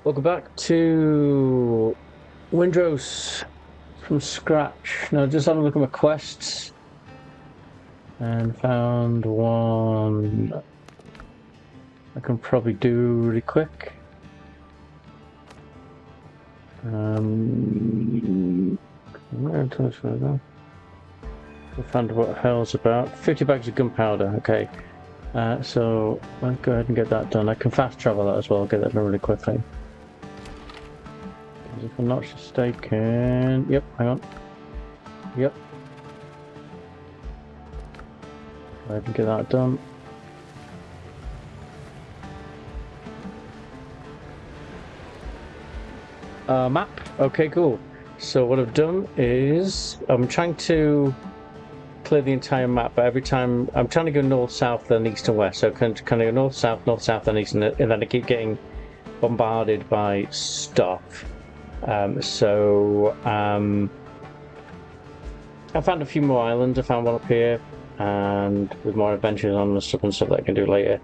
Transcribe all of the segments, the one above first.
Welcome back to Windrose from scratch. Now, just having a look at my quests and found one I can probably do really quick. Where to this go? I found what the hell's about. 50 bags of gunpowder. Okay. So let's go ahead and get that done. I can fast travel that as well. I'll get that done really quickly. If I'm not mistaken. Yep, hang on. Yep. Go ahead and get that done. Map. Okay, cool. So what I've done is I'm trying to clear the entire map, but every time I'm trying to go north, south, then east and west. So kind of go north, south, then east, and then I keep getting bombarded by stuff. I found a few more islands. I found one up here, and with more adventures on the stuff and stuff that I can do later.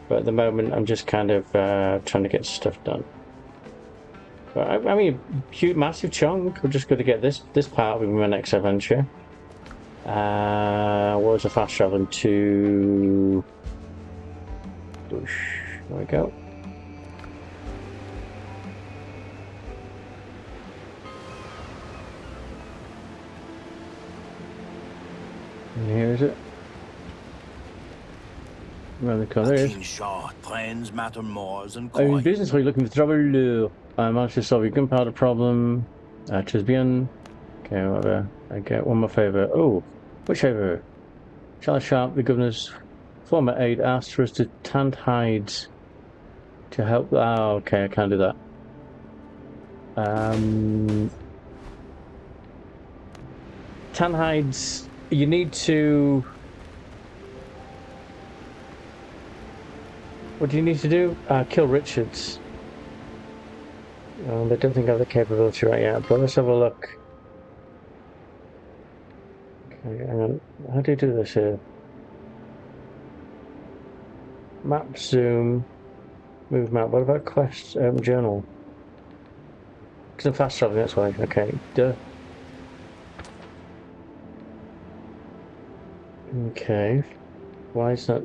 But at the moment, I'm just kind of trying to get stuff done. But I mean, huge, massive chunk. We're just going to get this part with my next adventure. What was the fast traveling to? There we go. And here is it. Around the corner. There it is. Short trains matter more than I'm in coin. business. Are you looking for trouble? I managed to solve your gunpowder problem. Tis bien. Okay, whatever. I get one more favour. Oh, which favour? Charles Sharp, the governor's former aide, asked for us to tanned hides to help. Oh, okay, I can't do that. Tan hides. You need to. What do you need to do? Kill Richards. I don't think I have the capability right yet, but let's have a look. Okay, hang on. How do you do this here? Map zoom. Move map. What about quest journal? Because I'm fast traveling, that's why. Okay, duh. Okay. Why is that?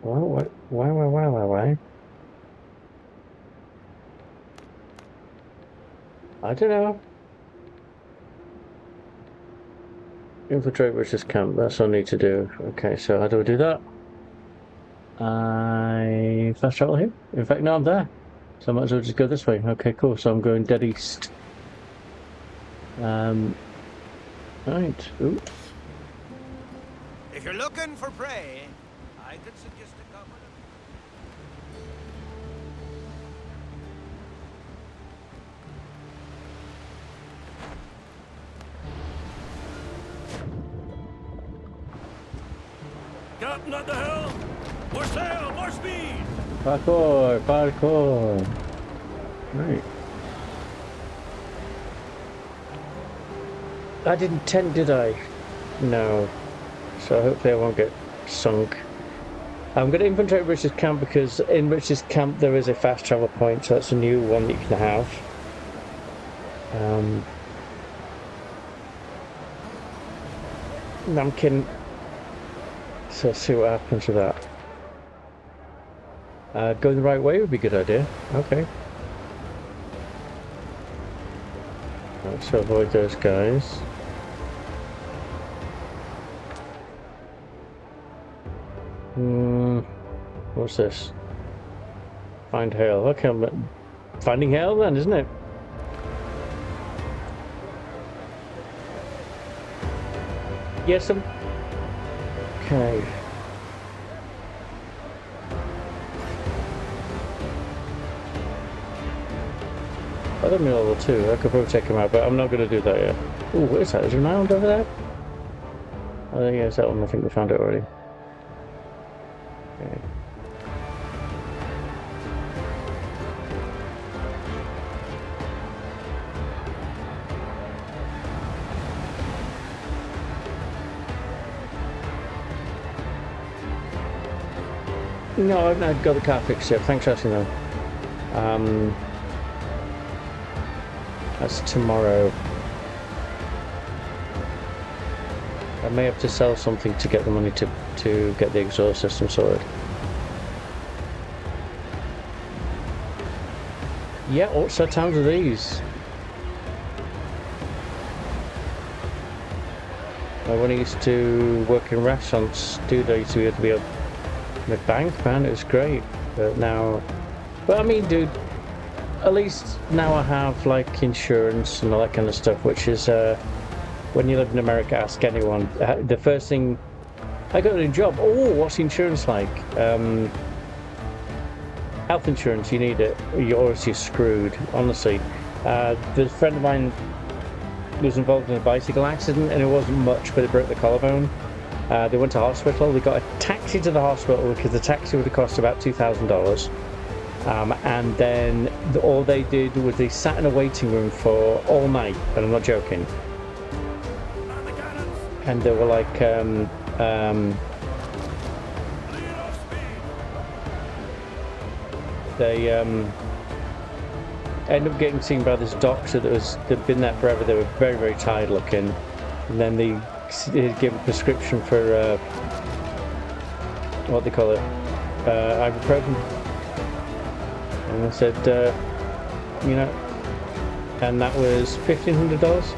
Well, why? I don't know. Infiltrate British camp. That's all I need to do. Okay, so how do I do that? I fast travel here. In fact, no, I'm there. So I might as well just go this way. Okay, cool. So I'm going dead east. Right. Ooh. If you're looking for prey, I could suggest a couple of... Captain, at the helm! More sail, more speed! Parkour! Right. I didn't tent, did I? No. So hopefully I won't get sunk. I'm going to infiltrate Rich's camp because in Rich's camp there is a fast travel point, so that's a new one that you can have. I'm kidding. So let's see what happens with that. Going the right way would be a good idea. Okay. Let's avoid those guys. What's this? Find Hale. Okay, I'm finding Hale then, isn't it? Yes, I'm... Okay. I don't mean level 2. I could probably take him out, but I'm not going to do that yet. Ooh, what is that? Is there an island over there? Oh, yeah, it's that one. I think we found it already. Okay. No, I've got the car fixed yet. Thanks for asking though. That's tomorrow. I may have to sell something to get the money to get the exhaust system sorted. Yeah, what sort of towns are these? When I used to work in restaurants, dude, I used to be able to be a bank, man, it was great. But now, I mean, dude, at least now I have like insurance and all that kind of stuff, which is, when you live in America, ask anyone. The first thing, I got a new job. Oh, what's the insurance like? Health insurance, you need it. You're screwed, honestly. There's a friend of mine was involved in a bicycle accident, and it wasn't much, but it broke the collarbone. They went to hospital. They got a taxi to the hospital because the taxi would have cost about $2,000. And then all they did was they sat in a waiting room for all night, and I'm not joking. And they were like, they ended up getting seen by this doctor that'd been there forever. They were very, very tired looking, and then they gave a prescription for what they call it, ibuprofen. And I said, you know, and that was $1,500.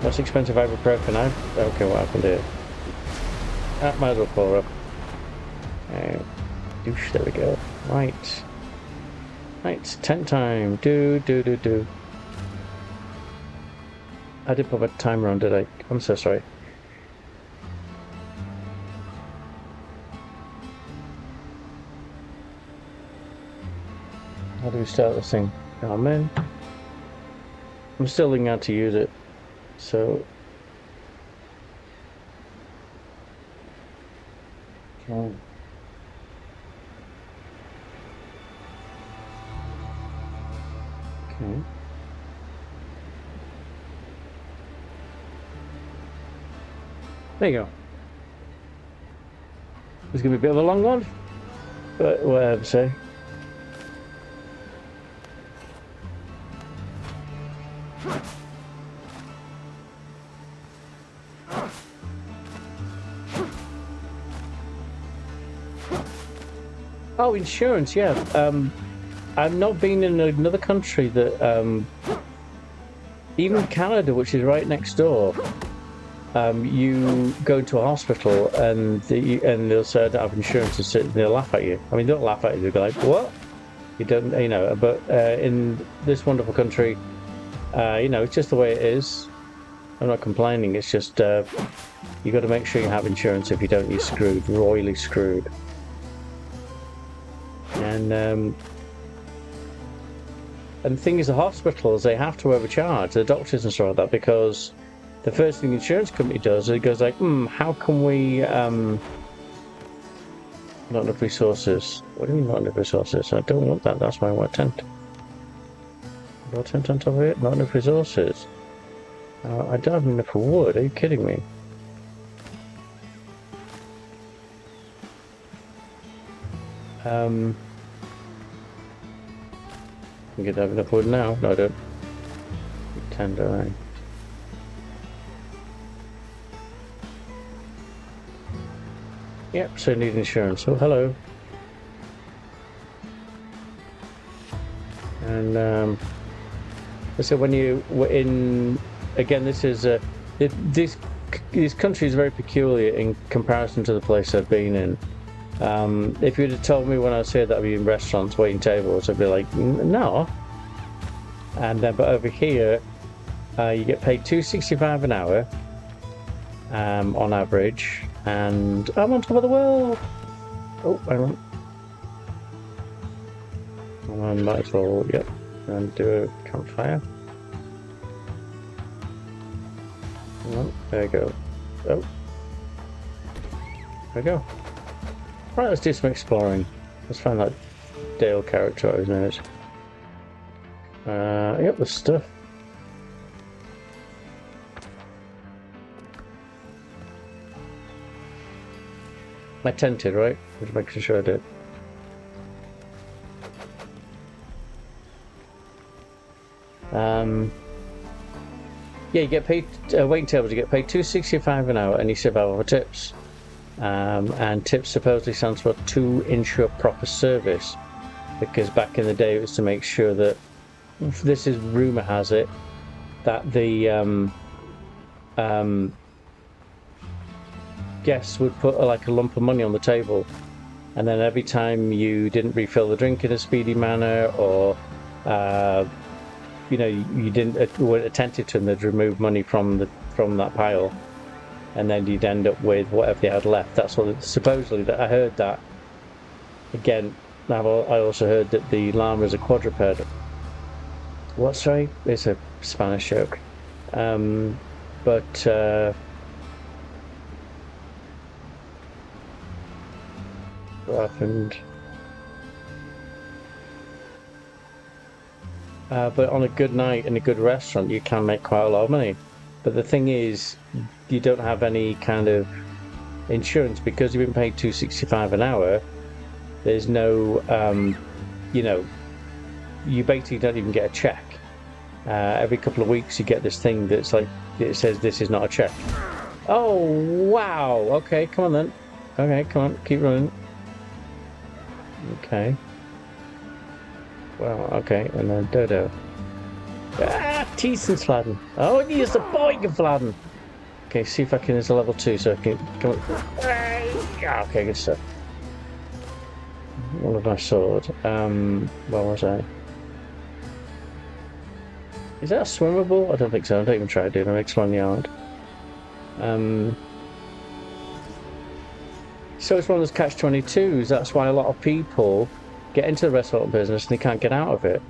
Most expensive ibuprofen. Okay, what happened here? Might as well call her up. Douche, there we go. Right. Right, tent time. Do. I did put a timer on, did I? I'm so sorry. How do we start this thing? Oh man. I'm still learning how to use it. So. Okay. Okay. There you go. It's gonna be a bit of a long one, but whatever, say. Oh, insurance, yeah. I've not been in another country that, even Canada, which is right next door. You go to a hospital and they'll say I don't have insurance, and they'll laugh at you. I mean, they don't laugh at you. They'll go like, "What? You don't, you know?" But in this wonderful country, you know, it's just the way it is. I'm not complaining. It's just you got to make sure you have insurance. If you don't, you're screwed, royally screwed. And the thing is, the hospitals, they have to overcharge the doctors and stuff like that, because the first thing the insurance company does is it goes like, how can we, not enough resources. What do you mean not enough resources? I don't want that. That's why I want a tent. Got a tent on top of it? Not enough resources. I don't have enough wood. Are you kidding me? I get have enough wood now. No, I don't. Tent, alright. Yep, so I need insurance. Oh, hello. And so when you were in, again, this is this country is very peculiar in comparison to the place I've been in. If you'd have told me when I was here that I'd be in restaurants waiting tables, I'd be like, no. And then, but over here, you get paid $2.65 an hour, on average, and I'm on top of the world. Oh, hang on. I might as well, yep, and do a campfire. Oh, there you go. Oh, there we go. Right, let's do some exploring. Let's find that Dale character, whatever his name is. Yep, there's stuff. I tented, right? Just making sure I did. Yeah, you get paid waiting tables. You get paid $2.65 an hour, and you survive for tips. And tips supposedly stands for to ensure proper service, because back in the day it was to make sure that, this is rumor has it, that the guests would put like a lump of money on the table, and then every time you didn't refill the drink in a speedy manner, or you didn't weren't attentive to them, they'd remove money from that pile, and then you'd end up with whatever they had left. That's what supposedly, that I heard that. Again, I also heard that the llama is a quadruped. What? Sorry, it's a Spanish joke. What happened? But on a good night in a good restaurant, you can make quite a lot of money. But the thing is, you don't have any kind of insurance because you've been paid $2.65 an hour. There's no, you basically don't even get a check. Every couple of weeks, you get this thing that's like, it says this is not a check. Oh, wow. Okay, come on then. Okay, come on, keep running. Okay. Well, okay, and then Dodo. Teason's flatten. Oh, he is the boy can flatten. Okay, see if I can. There's a level 2, so I can come. Okay, good stuff. One of my sword. Where was I? Is that swimmable? I don't think so. I don't even try to do it. I'm exploring the island. So it's one of those catch-22s. That's why a lot of people get into the restaurant business and they can't get out of it.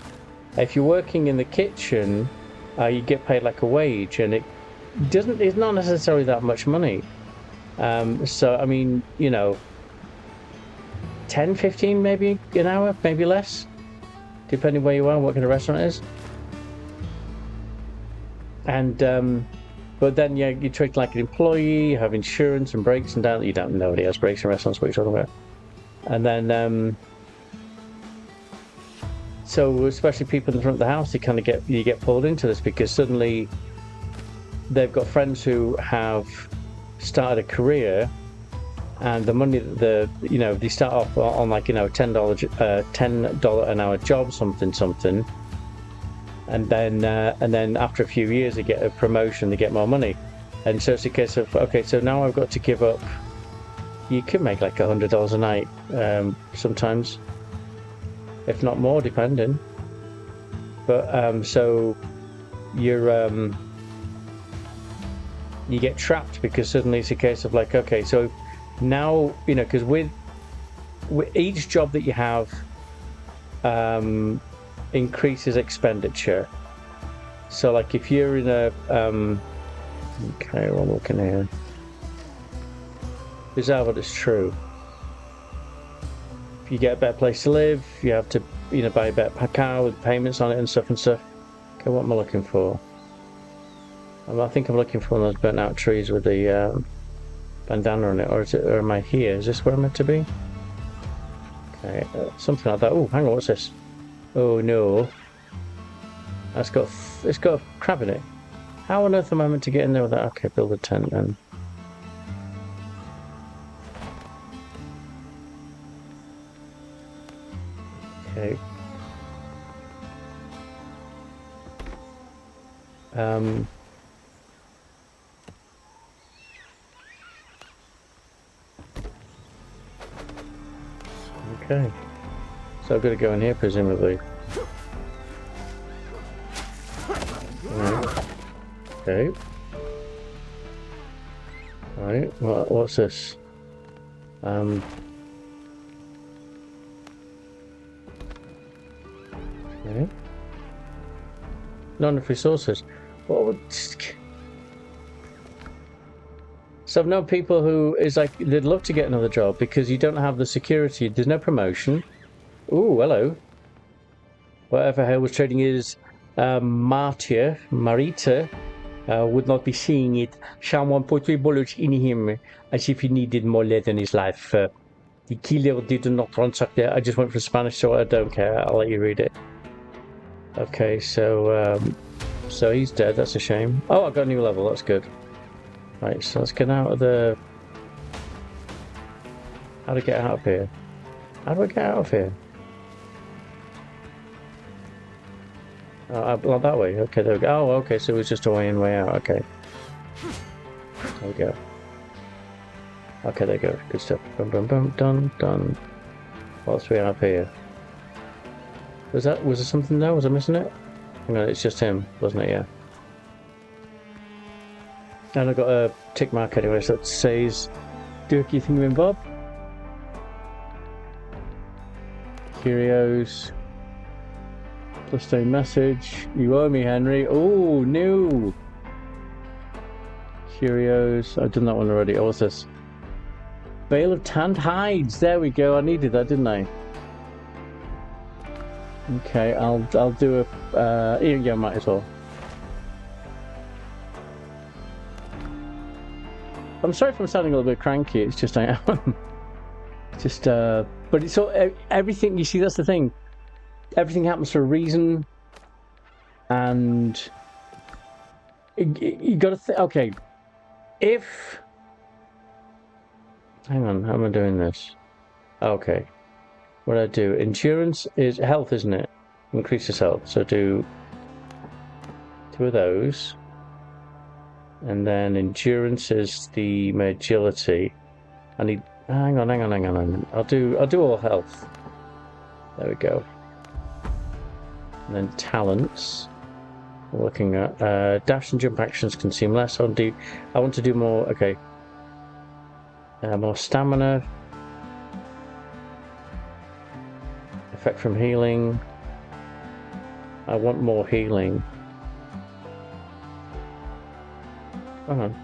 If you're working in the kitchen, you get paid like a wage, and it's not necessarily that much money. So I mean, 10, 15 maybe an hour, maybe less, depending where you are, what kind of restaurant it is. And but then you treat like an employee, you have insurance and breaks and down. You don't know nobody has breaks in restaurants, what you're talking about. And then so especially people in the front of the house, you get pulled into this because suddenly they've got friends who have started a career, and the money that they start off on like $10 an hour job, something, and then after a few years they get a promotion, they get more money, and so it's a case of, okay, so now I've got to give up. You can make like $100 a night sometimes, if not more, depending. But so you get trapped because suddenly it's a case of like, okay, so now because with each job that you have increases expenditure. So like if you're in a okay, we're looking here. Bizarre, but it's true. If you get a better place to live, you have to buy a better car with payments on it and stuff. Okay, what am I looking for? I think I'm looking for one of those burnt out trees with the bandana on it, or am I here? Is this where I'm meant to be? Okay, something like that. Oh, hang on, what's this? Oh no, it's got a crab in it. How on earth am I meant to get in there with that? Okay, build a tent then. Okay. Okay. So I've got to go in here, presumably. Right. Okay. Right. What's this? Okay. Not enough resources. What would... So I've known people who is like, they'd love to get another job because you don't have the security. There's no promotion. Ooh, hello. Whatever hell was trading is Marita would not be seeing it. Someone put 3 bullets in him as if he needed more lead in his life. The killer did not ransack there. I just went for Spanish, so I don't care. I'll let you read it. Okay, so he's dead. That's a shame. Oh, I got a new level. That's good. Right, so let's get out of the. How to get out of here? How do I get out of here? Well, that way. Okay, there we go. Oh, okay, so it was just a way in, way out. Okay. There we go. Okay, there you go. Good stuff. Boom, boom, boom. Done, done. What's we have here? Was there something there? Was I missing it? Hang on, it's just him, wasn't it? Yeah. And I got a tick mark anyway, so it says Durkey Thingamabob. Curios. Plus a message. You owe me, Henry. Oh, new. Curios. I've done that one already. Oh, what's this? Bale of tanned hides. There we go. I needed that, didn't I? Okay, I'll do a. Yeah, might as well. I'm sorry if I'm sounding a little bit cranky. It's just I am. Just but it's all everything. You see, that's the thing. Everything happens for a reason, and you got to think. Okay, if hang on, how am I doing this? Okay, what I do? Endurance is health, isn't it? Increases health. So do 2 of those, and then endurance is my agility. I need. Hang on. I'll do all health. There we go. And then talents. We're looking at dash and jump actions consume less. I want to do more. Okay. More stamina. Effect from healing. I want more healing. Hang on.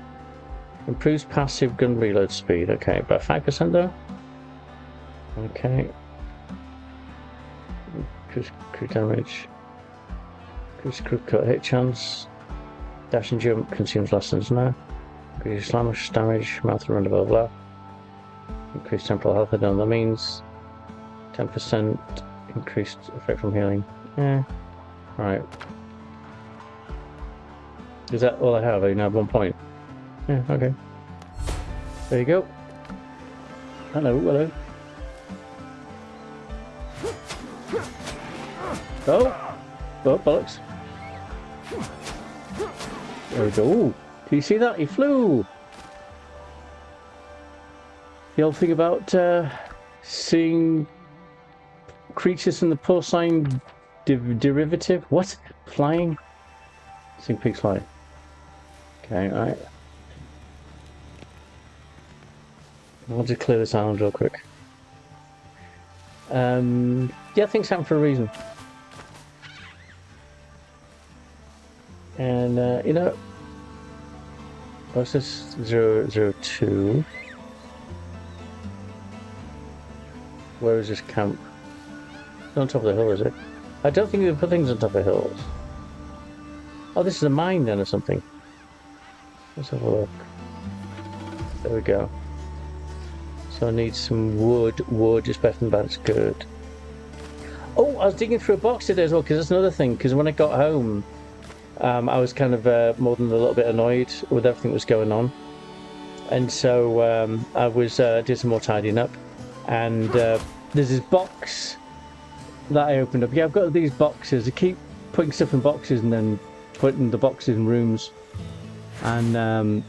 Improves passive gun reload speed. Okay, about 5% though. Okay. Increase crew damage. Increase crew cut hit chance. Dash and jump consumes lessons now. Increase slash damage, mouth run, blah blah. Increase temporal health, I don't know what that means. 10% increased effect from healing. Yeah. Alright. Is that all I have? I only have 1 point. Yeah, okay. There you go. Hello. Oh! Oh, bollocks. There we go. Ooh, do you see that? He flew! The old thing about seeing creatures in the porcine derivative? What? Flying? Seeing pigs fly. Okay, alright. I'll just clear this island real quick. Yeah, things happen for a reason. And, you know... What's this? 002. Where is this camp? It's on top of the hill, is it? I don't think they put things on top of hills. Oh, this is a mine then or something. Let's have a look. There we go. So I need some wood. Wood is better than bad, it's good. Oh, I was digging through a box today as well, because that's another thing, because when I got home, I was kind of more than a little bit annoyed with everything that was going on. And so I was did some more tidying up. And there's this box that I opened up. Yeah, I've got these boxes. I keep putting stuff in boxes and then putting the boxes in rooms. And and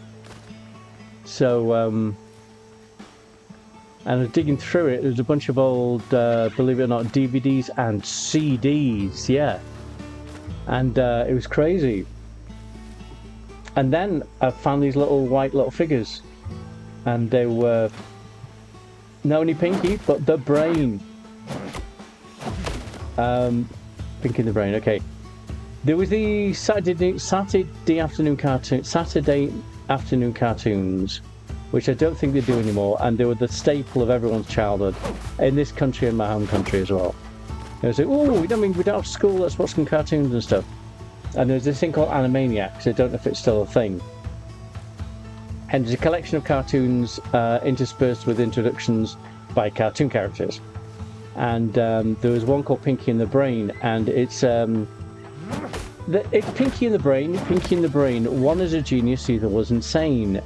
I was digging through it. There's a bunch of old, believe it or not, DVDs and CDs. Yeah. And it was crazy. And then I found these white little figures. And they were not only Pinky, but the Brain. Pinky the Brain, okay. There was the Saturday afternoon cartoons, which I don't think they do anymore, and they were the staple of everyone's childhood, in this country and my home country as well. It was like, oh, we don't have school, let's watch some cartoons and stuff. And there's this thing called Animaniacs, I don't know if it's still a thing. And there's a collection of cartoons interspersed with introductions by cartoon characters. And there was one called Pinky and the Brain, and it's it's Pinky and the Brain. Pinky and the Brain. One is a genius, the other was insane.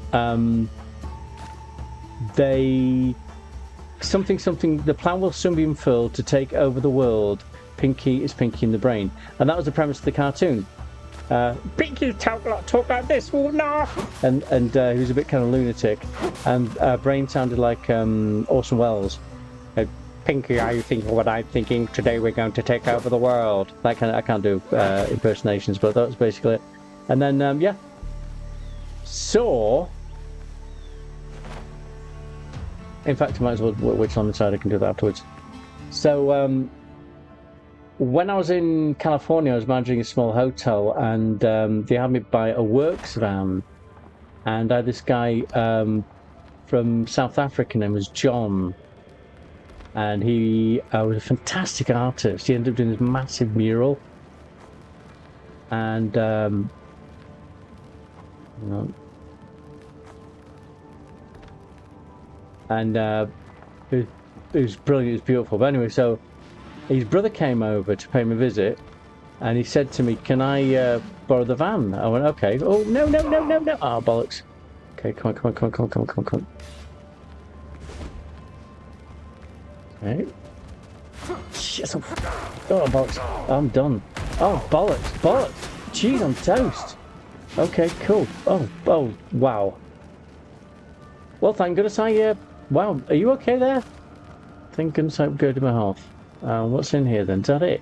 The plan will soon be unfurled to take over the world. Pinky is Pinky and the Brain, and that was the premise of the cartoon. Pinky talk like this, oh no! And he was a bit kind of lunatic, and Brain sounded like Orson Welles. Pinky, are you thinking what I'm thinking? Today we're going to take over the world. That kind of, I can't do impersonations, but that was basically it. And then yeah, so in fact, I might as well wait on the side. I can do that afterwards. So when I was in California, I was managing a small hotel, and they had me buy a works van, and I had this guy from South Africa named was John. And he was a fantastic artist. He ended up doing this massive mural. And, it was brilliant, it was beautiful. But anyway, so his brother came over to pay me a visit. And he said to me, can I borrow the van? I went, okay. Oh, no. Oh, bollocks. Okay, come on. Right. Shit. Oh, bollocks. I'm done. Oh, bollocks. Jeez, I'm toast. Okay, cool. Oh, wow. Well, thank goodness wow, are you okay there? Thank goodness I'm good to my health. What's in here then? Is that it?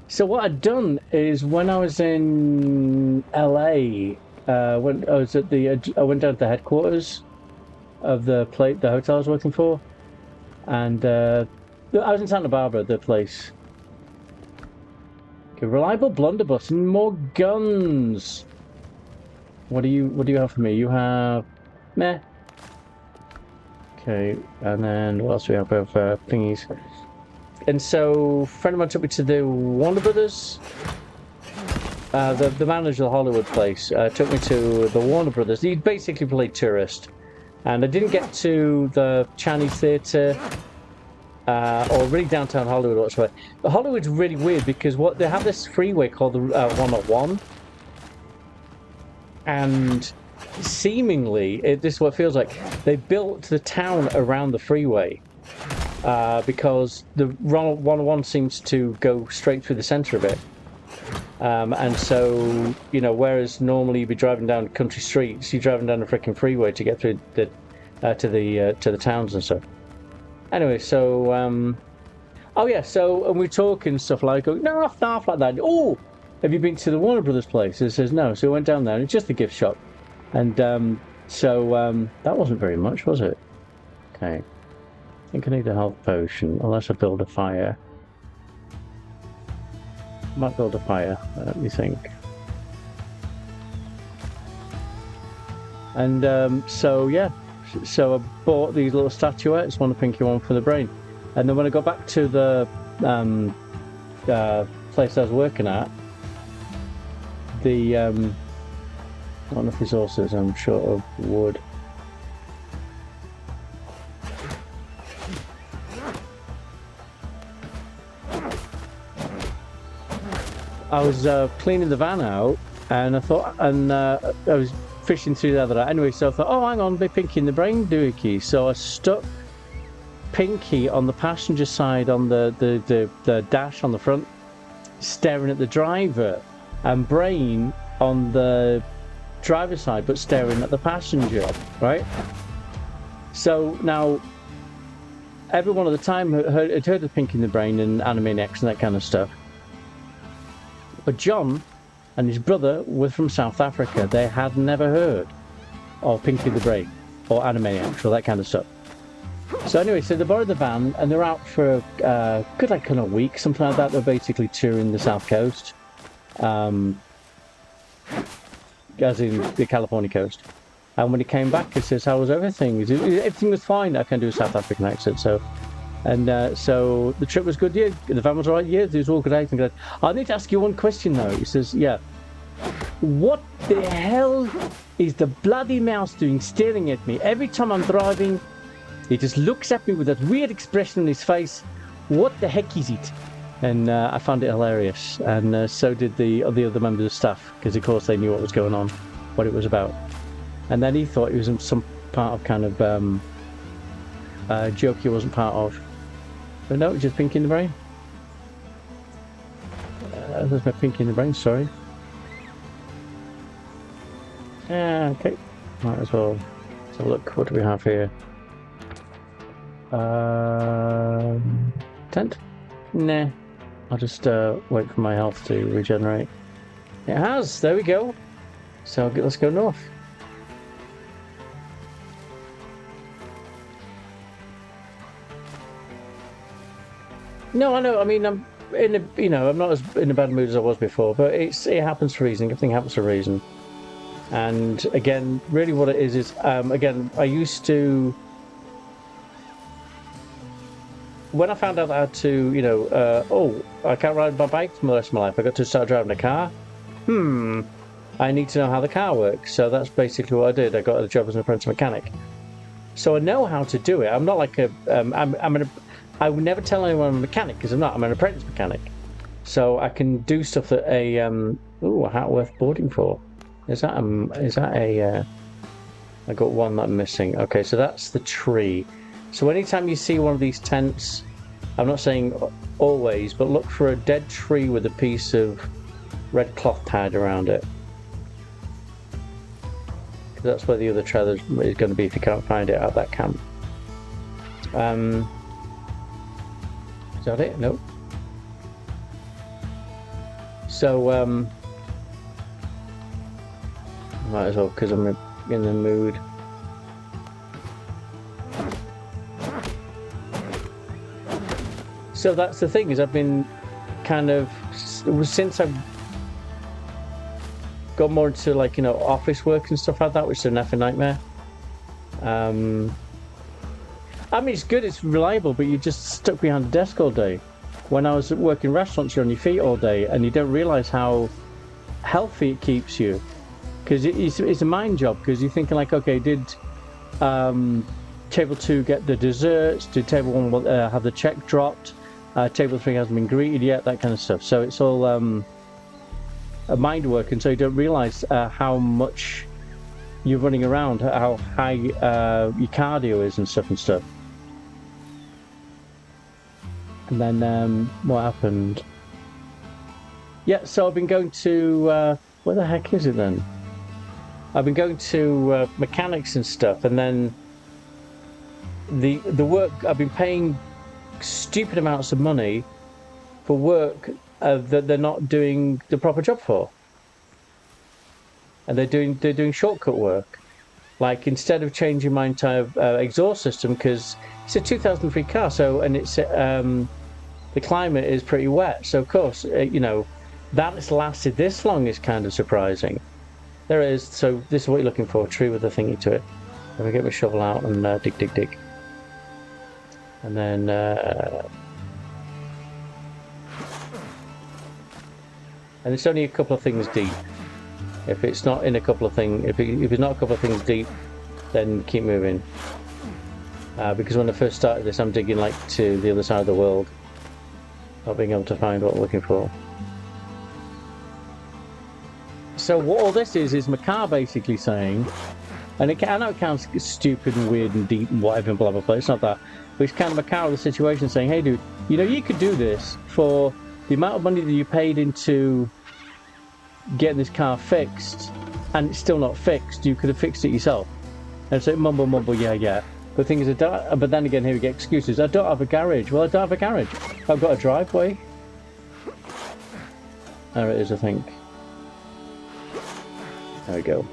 So what I'd done is when I was in LA, when I was I went down to the headquarters of the hotel I was working for, and I was in Santa Barbara, the place. Okay, reliable blunderbuss and more guns. What do you have for me? You have meh. Okay, and then what else do we have? We have thingies. And so a friend of mine took me to the Warner Brothers. The manager of the Hollywood place took me to the Warner Brothers. He basically played tourist. And I didn't get to the Chinese Theatre or really downtown Hollywood whatsoever. But Hollywood's really weird because they have this freeway called the 101. And seemingly, this is what it feels like, they built the town around the freeway because the 101 seems to go straight through the centre of it. And so, whereas normally you'd be driving down country streets, you're driving down a freaking freeway to get through to the towns and stuff. Anyway, so oh yeah, so and we're talking stuff like no, half like that. Oh, have you been to the Warner Brothers place? It says no. So we went down there, and it's just a gift shop, and so that wasn't very much, was it? Okay, I think I need a health potion unless I build a fire. Might build a fire, let me think. And so yeah, so I bought these little statuettes, one a pinky, one for the brain. And then when I got back to the place I was working at, not enough resources, I'm short of wood. I was cleaning the van out, and I thought, I was fishing through the other day. Anyway, so I thought, oh, hang on, be Pinky in the brain doohickey. So I stuck Pinky on the passenger side on the dash on the front, staring at the driver, and Brain on the driver's side, but staring at the passenger, right? So now, everyone at the time had heard of Pinky in the Brain and Animaniacs and that kind of stuff. But John and his brother were from South Africa. They had never heard of Pinky the Brain or Animaniacs or that kind of stuff. So anyway, so they borrowed the van and they're out for a good kind of week, something like that. They're basically touring the South Coast, as in the California coast. And when he came back, he says, "How was everything?" He said, "Everything was fine." I can do a South African accent, so. And so the trip was good, yeah. The van was all right, yeah. It was all great. And I need to ask you one question, though. He says, yeah. What the hell is the bloody mouse doing staring at me? Every time I'm driving, he just looks at me with that weird expression on his face. What the heck is it? And I found it hilarious, and so did the other members of staff, because of course they knew what was going on, what it was about. And then he thought it was some part of kind of joke he wasn't part of. But no, just Pinky in the Brain. There's my Pinky in the Brain, sorry. Okay. Might as well. So look, what do we have here? Tent? Nah. I'll just wait for my health to regenerate. It has! There we go! So let's go north. No, I know. I mean, I'm in a, I'm not as in a bad mood as I was before, but it happens for a reason. Everything happens for a reason. And again, really, what it is again, I used to. When I found out that I had to, I can't ride my bike for the rest of my life. I got to start driving a car. I need to know how the car works. So that's basically what I did. I got a job as an apprentice mechanic. So I know how to do it. I'm not like I would never tell anyone I'm a mechanic because I'm not. I'm an apprentice mechanic. So I can do stuff that a hat worth boarding for. Is that a? I got one that I'm missing. Okay, so that's the tree. So anytime you see one of these tents, I'm not saying always, but look for a dead tree with a piece of red cloth tied around it. Because that's where the other trailer is going to be if you can't find it at that camp. Is that it? Nope. So, might as well, because I'm in the mood. So that's the thing, is I've been kind of, since I've got more into office work and stuff like that, which is an effing nightmare. I mean, it's good, it's reliable, but you're just stuck behind a desk all day. When I was working restaurants, you're on your feet all day, and you don't realise how healthy it keeps you. Because it's a mind job, because you're thinking okay, did table 2 get the desserts? Did table 1 have the check dropped? Table 3 hasn't been greeted yet, that kind of stuff. So it's all a mind work, and so you don't realise how much you're running around, how high your cardio is and stuff. And then what happened? Yeah, so I've been going to where the heck is it then? I've been going to mechanics and stuff, and then the work I've been paying stupid amounts of money for work that they're not doing the proper job for, and they're doing shortcut work. Like, instead of changing my entire exhaust system, because it's a 2003 car, so, and it's the climate is pretty wet, so of course that it's lasted this long is kind of surprising. There it is. So this is what you're looking for, a tree with a thingy to it. Let me get my shovel out and dig. And then and it's only a couple of things deep. If it's not in a couple of things, if it's not a couple of things deep, then keep moving. Because when I first started this, I'm digging to the other side of the world, not being able to find what I'm looking for. So what all this is my car basically saying, and I know it sounds stupid and weird and deep and whatever and blah blah blah, it's not that, but it's kind of my car of the situation saying, hey dude, you could do this for the amount of money that you paid into getting this car fixed, and it's still not fixed. You could have fixed it yourself. And so mumble, yeah. But the thing is, but then again, here we get excuses. I don't have a garage. Well, I don't have a garage. I've got a driveway. There it is, I think. There we go.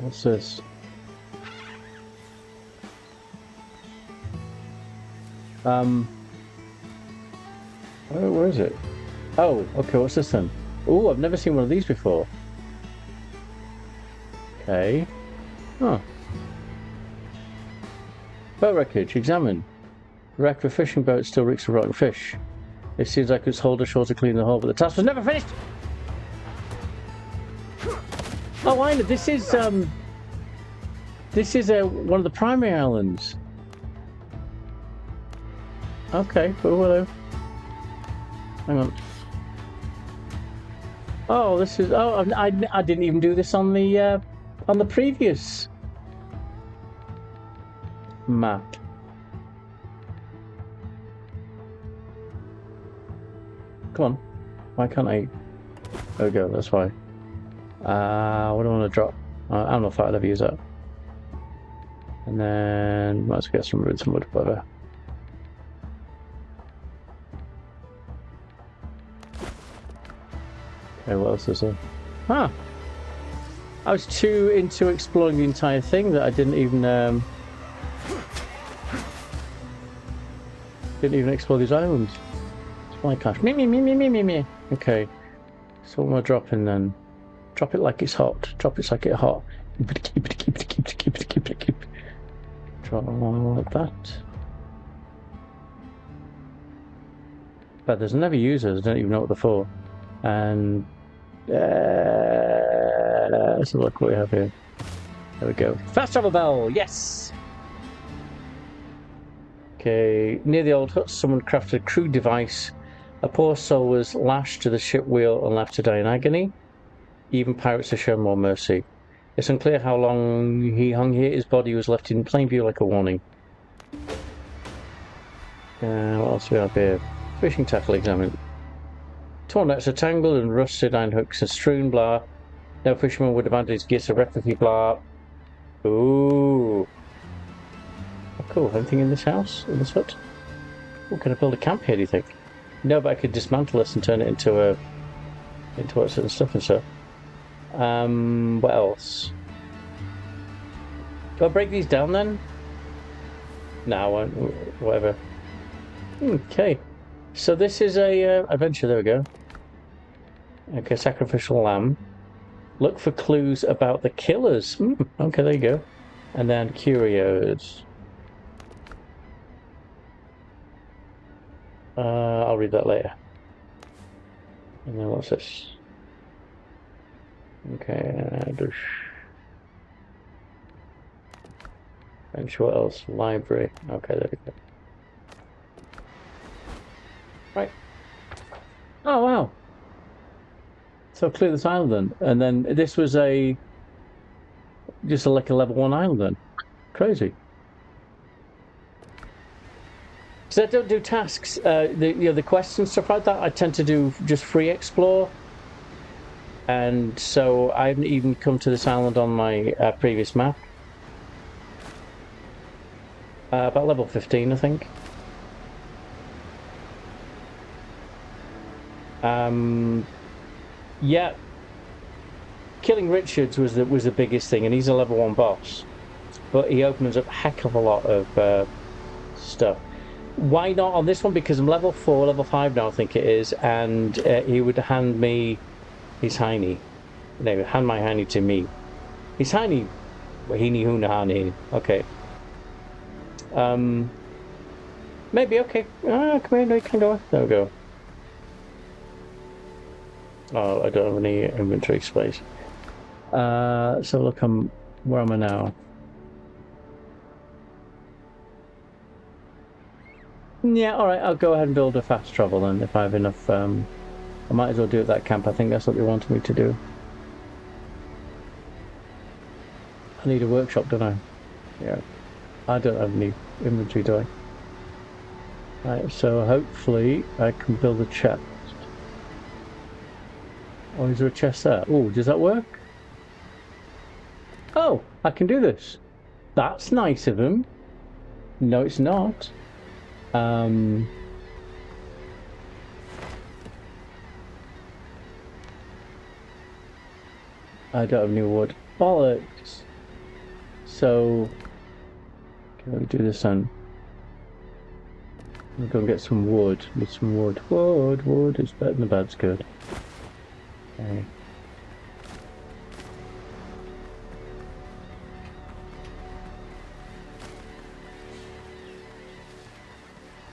What's this? Where is it? Oh, okay, what's this then? Oh, I've never seen one of these before. Okay. Huh. Boat wreckage, examine. Wreck of a fishing boat still reeks of rotten fish. It seems like its holder sure to clean the hull, but the task was never finished! Oh, I know. This is one of the primary islands. Okay, cool. Hello. Hang on. Oh, this is. Oh, I didn't even do this on the previous map. Come on. Why can't I? There we go. That's why. What do I want to drop? I don't know if I'll ever use that. And then let's get some roots and wood, whatever. Okay, what else is there? Ah! I was too into exploring the entire thing that I didn't even explore these islands. My gosh. Me. Okay. So what am I dropping then? Drop it like it's hot. Drop it like it's hot. Keep it. Drop one like that. But there's never users. I don't even know what they're for. And let's look what we have here. There we go. Fast travel bell. Yes. Okay. Near the old hut, someone crafted a crude device. A poor soul was lashed to the ship wheel and left to die in agony. Even pirates have shown more mercy. It's unclear how long he hung here. His body was left in plain view like a warning. What else do we have here? Fishing tackle examined. Torn nets are tangled and rusted iron hooks are strewn, blah. No fisherman would abandon his gear to recklessly, blah. Ooh. Oh, cool. Anything in this house? In this hut? Oh, can I build a camp here, do you think? No, but I could dismantle this and turn it into certain stuff and stuff. What else? Do I break these down then? No, I won't. Whatever. Okay. So this is a adventure. There we go. Okay, sacrificial lamb. Look for clues about the killers. Okay, there you go. And then curios. I'll read that later. And then what's this? Okay, and what else? Library. Okay, there we go. Right. Oh wow. So clear this island then, and then this was just like a level 1 island then. Crazy. Because I don't do tasks, the quests and stuff like that. I tend to do just free explore, and so I haven't even come to this island on my previous map. About level 15, I think. Yeah. Killing Richards was the biggest thing, and he's a level 1 boss, but he opens up a heck of a lot of stuff. Why not on this one? Because I'm level 4, level 5 now, I think it is, and he would hand me his hiney. They would hand my hiney to me. His hiney, wahini huna hani. Okay. Maybe okay. Come here, no, you can go. There we go. Oh, I don't have any inventory space. So look, where am I now? Yeah, alright, I'll go ahead and build a fast travel then, if I have enough. I might as well do it at that camp. I think that's what they wanted me to do. I need a workshop, don't I? Yeah. I don't have any inventory, do I? Right, so hopefully I can build a chest. Oh, is there a chest there? Oh, does that work? Oh, I can do this. That's nice of him. No, it's not. I don't have any wood. Bollocks. So, can we do this then? We'll go and get some wood. Need some wood. Wood is better than bad's good. Okay.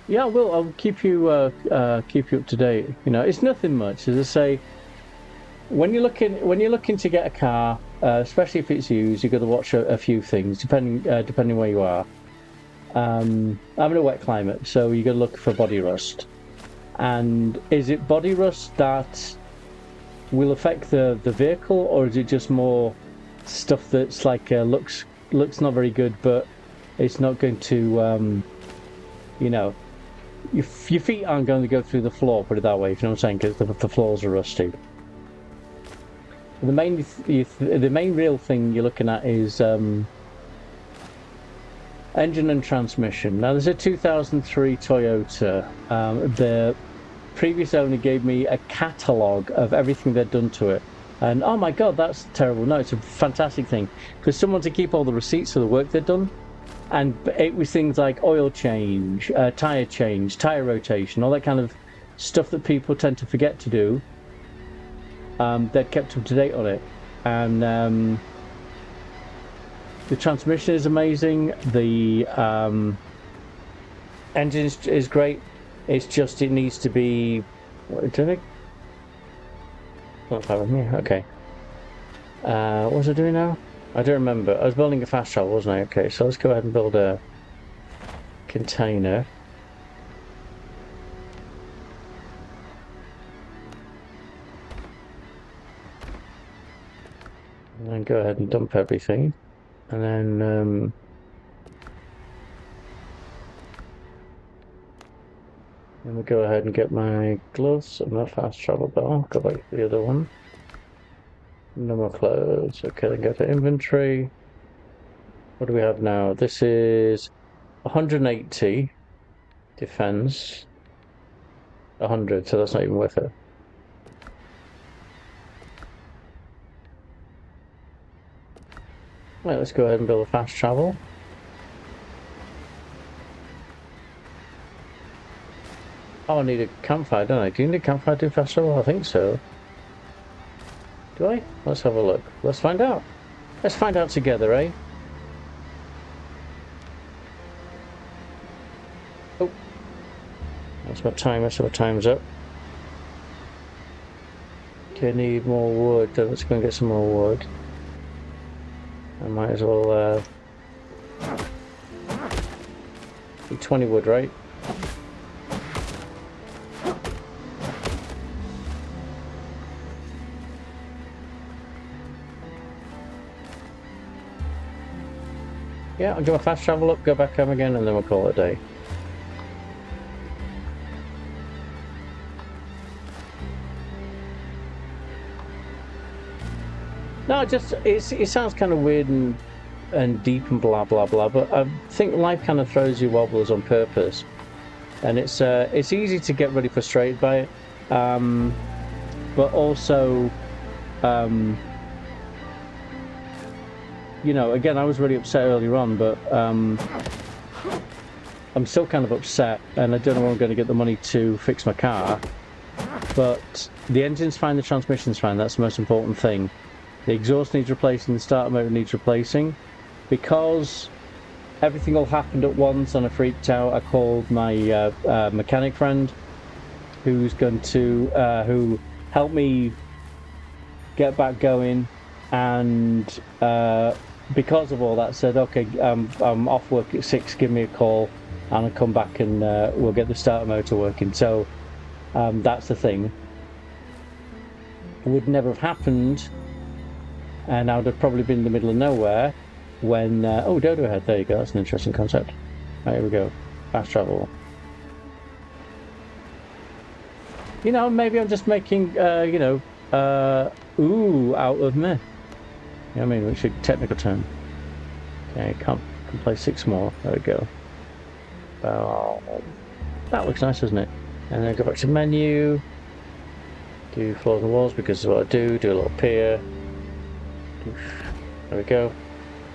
Yeah, I will. I'll keep you up to date. You know, it's nothing much. As I say, when you're looking to get a car, especially if it's used, you've got to watch a few things depending where you are. I'm in a wet climate, so you got to look for body rust. And is it body rust that will affect the vehicle, or is it just more stuff that's like looks not very good, but it's not going to you know, your feet aren't going to go through the floor, put it that way, if you know what I'm saying, because the floors are rusty. The main real thing you're looking at is engine and transmission. Now, there's a 2003 Toyota. The previous owner gave me a catalogue of everything they'd done to it. And oh my god, that's terrible. No, it's a fantastic thing. For someone to keep all the receipts of the work they'd done. And it was things like oil change, tyre rotation, all that kind of stuff that people tend to forget to do. They'd kept up to date on it. And the transmission is amazing. The engine is great. It's just it needs to be. What did I? Not having me. Okay. What was I doing now? I don't remember. I was building a fast travel, wasn't I? Okay, so let's go ahead and build a container. And then go ahead and dump everything. And then we'll go ahead and get my gloves and my fast travel bell. Go back to the other one. No more clothes. Okay, then go to inventory. What do we have now? This is 180 defense. 100, so that's not even worth it. Right, let's go ahead and build a fast travel. Oh, I need a campfire, don't I? Do you need a campfire to do fast travel? I think so. Do I? Let's have a look. Let's find out. Let's find out together, eh? Oh. That's my timer, so my time's up. Do I need more wood? Let's go and get some more wood. I might as well, 20 wood, right? Yeah, I'll do a fast travel up, go back home again, and then we'll call it a day. No, just it sounds kind of weird and deep and blah blah blah, but I think life kind of throws you wobblers on purpose, and it's easy to get really frustrated by it, but also, you know, again, I was really upset earlier on, but I'm still kind of upset, and I don't know where I'm going to get the money to fix my car. But the engine's fine, the transmission's fine. That's the most important thing. The exhaust needs replacing, the starter motor needs replacing. Because everything all happened at once and I freaked out, I called my mechanic friend, who's going to who helped me get back going, and because of all that, said, okay, I'm off work at 6, give me a call and I'll come back and we'll get the starter motor working. So that's the thing. It would never have happened, and I would have probably been in the middle of nowhere when oh, dodo head, there you go, that's an interesting concept. Right, here we go, fast travel. You know, maybe I'm just making you know, ooh out of me. You know what I mean, which is a technical term. Okay, can play 6 more, there we go. That looks nice, doesn't it? And then go back to menu, do floors and walls because that's what I do a little pier. There we go.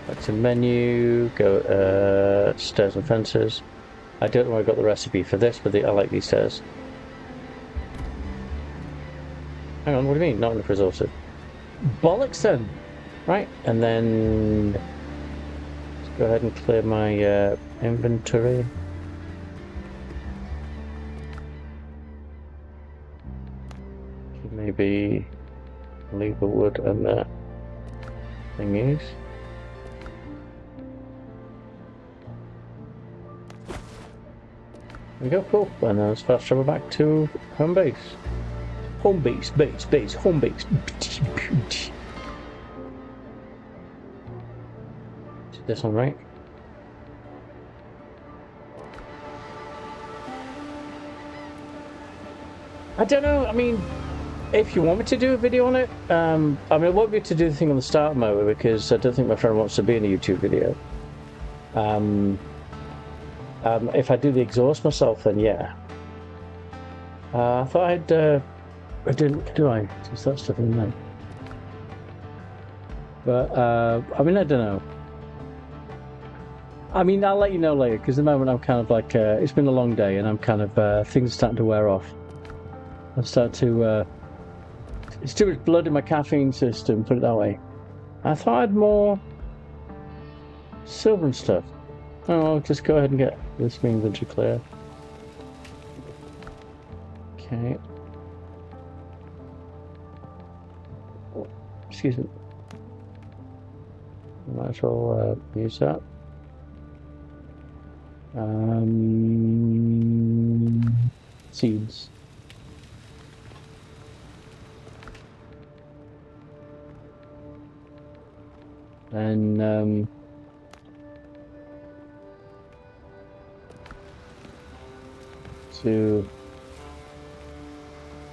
Back to menu, go stairs and fences. I don't know where I got the recipe for this, but I like these stairs. Hang on, what do you mean? Not enough resources. Bollocks then! Right, and then let's go ahead and clear my inventory. Maybe Leave the wood and the thingies. There we go, cool. And then let's fast travel back to home base. Home base, home base. This one, right? I don't know, I mean, if you want me to do a video on it, I mean, I won't be able to do the thing on the start mower because I don't think my friend wants to be in a YouTube video. If I do the exhaust myself, then yeah. I thought I didn't, do I? There's that stuff in there. But, I mean, I don't know. I mean, I'll let you know later, because at the moment I'm kind of like, it's been a long day and I'm kind of, things are starting to wear off. I've started to, it's too much blood in my caffeine system, put it that way. I thought I had more silver and stuff. Oh, I'll just go ahead and get this main inventory clear. Okay. Oh, excuse me. Might as well use that. Seeds. And to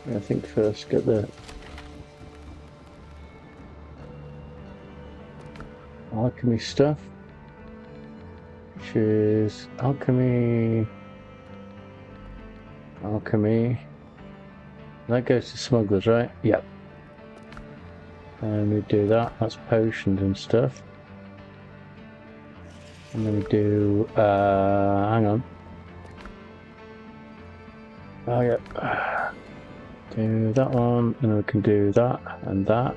I think first get the alchemy stuff, which is alchemy. That goes to smugglers, right? Yep. And we do that. That's potions and stuff. And then we do. Hang on. Oh yeah. Do that one, and then we can do that and that.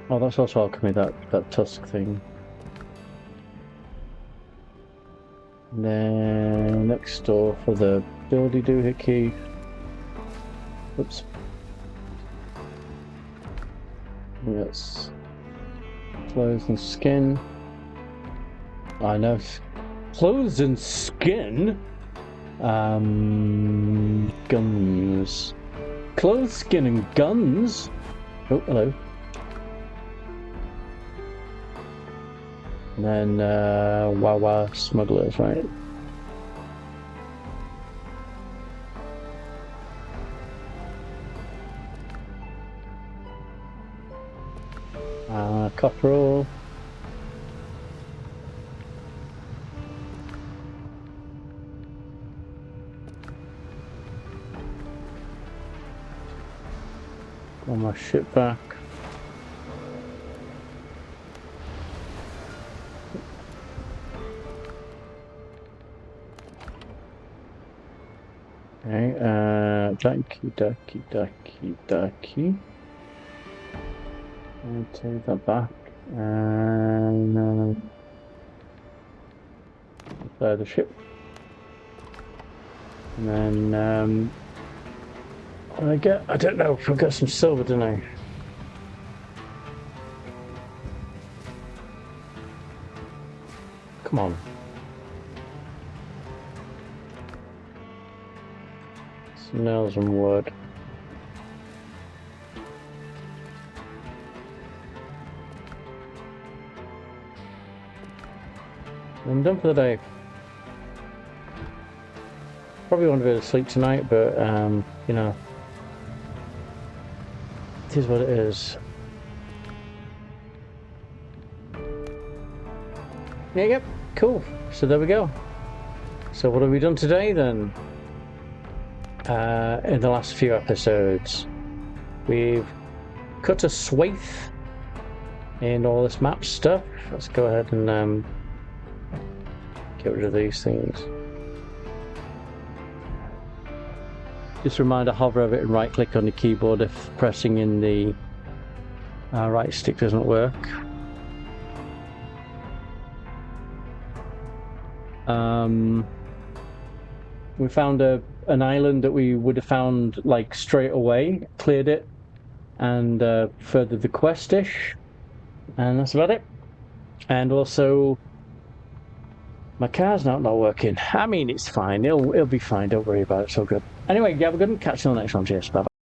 Oh, that's also alchemy. That tusk thing. And then next door for the buildy doohickey. Oops. Yes. Clothes and skin. I know. Clothes and skin? Guns. Clothes, skin, and guns? Oh, hello. And then, Wawa smugglers, right? Cockerel. Got my ship back. Okay, ducky. I'll take that back and repair the ship. And then I don't know if I've got some silver, don't I? Come on. Some nails and wood. I'm done for the day. Probably want a bit of sleep tonight, but you know, it is what it is. Yeah, yep, cool. So there we go. So what have we done today then? In the last few episodes, we've cut a swathe in all this map stuff. Let's go ahead and get rid of these things. Just a reminder, hover over it and right click on the keyboard if pressing in the right stick doesn't work. We found a an island that we would have found like straight away, cleared it, and furthered the quest-ish, and that's about it. And also, my car's not working. I mean, it's fine. It'll be fine. Don't worry about it. It's all good. Anyway, yeah, we're going to catch you on the next one. Cheers. Bye.